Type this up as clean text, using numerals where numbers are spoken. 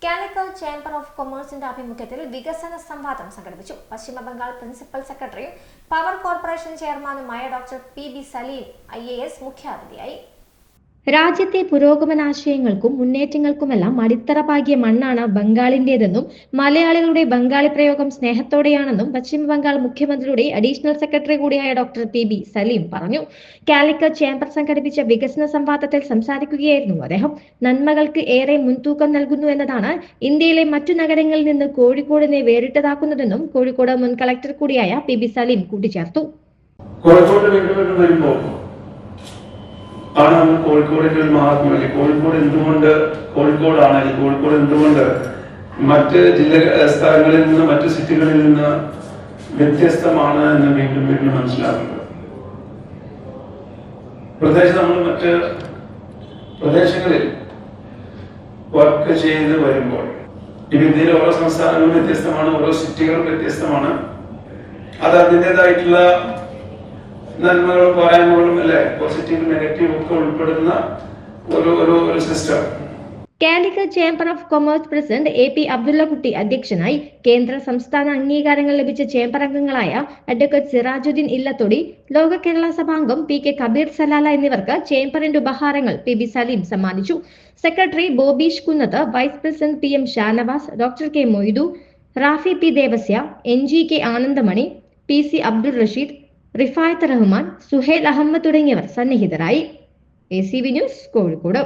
Calicut chamber of കൊമേഴ്സിന്റെ ആഭിമുഖ്യത്തിൽ വികസന സംവാദം സംഘടിപ്പിച്ചു. പശ്ചിമ ബംഗാൾ പ്രിൻസിപ്പൽ സെക്രട്ടറിയും പവർ കോർപ്പറേഷൻ ചെയർമാനുമായ ഡോക്ടർ പി.ബി. സലീം IAS മുഖ്യാതിഥിയായി. രാജ്യത്തെ പുരോഗമനാശയങ്ങൾക്കും മുന്നേറ്റങ്ങൾക്കുമെല്ലാം അടിത്തറ പാകിയ മണ്ണാണ് ബംഗാളിന്റേതെന്നും മലയാളികളുടെ ബംഗാളി പ്രയോഗം സ്നേഹത്തോടെയാണെന്നും പശ്ചിമ ബംഗാൾ മുഖ്യമന്ത്രിയുടെ അഡീഷണൽ സെക്രട്ടറി കൂടിയായ ഡോക്ടർ പി.ബി. സലീം പറഞ്ഞു. കാലിക്കറ്റ് ചേംബർ സംഘടിപ്പിച്ച വികസന സംവാദത്തിൽ സംസാരിക്കുകയായിരുന്നു അദ്ദേഹം. നന്മകൾക്ക് ഏറെ മുൻതൂക്കം നൽകുന്നു എന്നതാണ് ഇന്ത്യയിലെ മറ്റു നഗരങ്ങളിൽ നിന്ന് കോഴിക്കോടിനെ വേറിട്ടതാക്കുന്നതെന്നും കോഴിക്കോട് മുൻ കളക്ടർ കൂടിയായ പി.ബി. സലീം കൂട്ടിച്ചേർത്തു. ആണ് നമ്മൾ കോഴിക്കോടിന്റെ ഒരു മഹാത്മ്യമല്ലേ? കോഴിക്കോട് എന്തുകൊണ്ട് കോഴിക്കോടാണ്? കോഴിക്കോട് എന്തുകൊണ്ട് മറ്റ് സ്ഥലങ്ങളിൽ നിന്ന് മറ്റു സിറ്റികളിൽ നിന്ന് വ്യത്യസ്തമാണ് എന്ന് വീണ്ടും മനസ്സിലാക്കുന്നത്. പ്രത്യേകിച്ച് നമ്മൾ മറ്റ് പ്രദേശങ്ങളിൽ വർക്ക് ചെയ്ത് വരുമ്പോൾ ഇന്ത്യയിലെ ഓരോ സംസ്ഥാനങ്ങളും വ്യത്യസ്തമാണ്, ഓരോ സിറ്റികളും വ്യത്യസ്തമാണ്. അത് അതിൻ്റെതായിട്ടുള്ള നന്മകളും പോരായ്മകളും അല്ലെ, പോസിറ്റീവ് നെഗറ്റീവ് ഒക്കെ ഉൾപ്പെടുന്ന ഒരു system. Calicut chamber of commerce president A.P. Abdullakutty അധ്യക്ഷനായി. കേന്ദ്ര സംസ്ഥാന അംഗീകാരങ്ങൾ ലഭിച്ച ചേംബർ അംഗങ്ങളായ അഡ്വക്കേറ്റ് സിറാജുദ്ദീൻ ഇല്ലത്തൊടി, ലോക കേരള സഭാംഗം P.K. കബീർ സലാല എന്നിവർക്ക് ചേംബറിന്റെ ഉപഹാരങ്ങൾ P.B. സലീം സമ്മാനിച്ചു. Secretary Bobeesh Kunnath, vice president P.M. Shanavas, doctor K. Moidu, Rafi P. Devasia, NG.K. Anandamani, P.C. Abdul Rasheed, Rifayath Rahman, Suhail Ahammed തുടങ്ങിയവർ സന്നിഹിതരായി. ACV news, Kozhikode.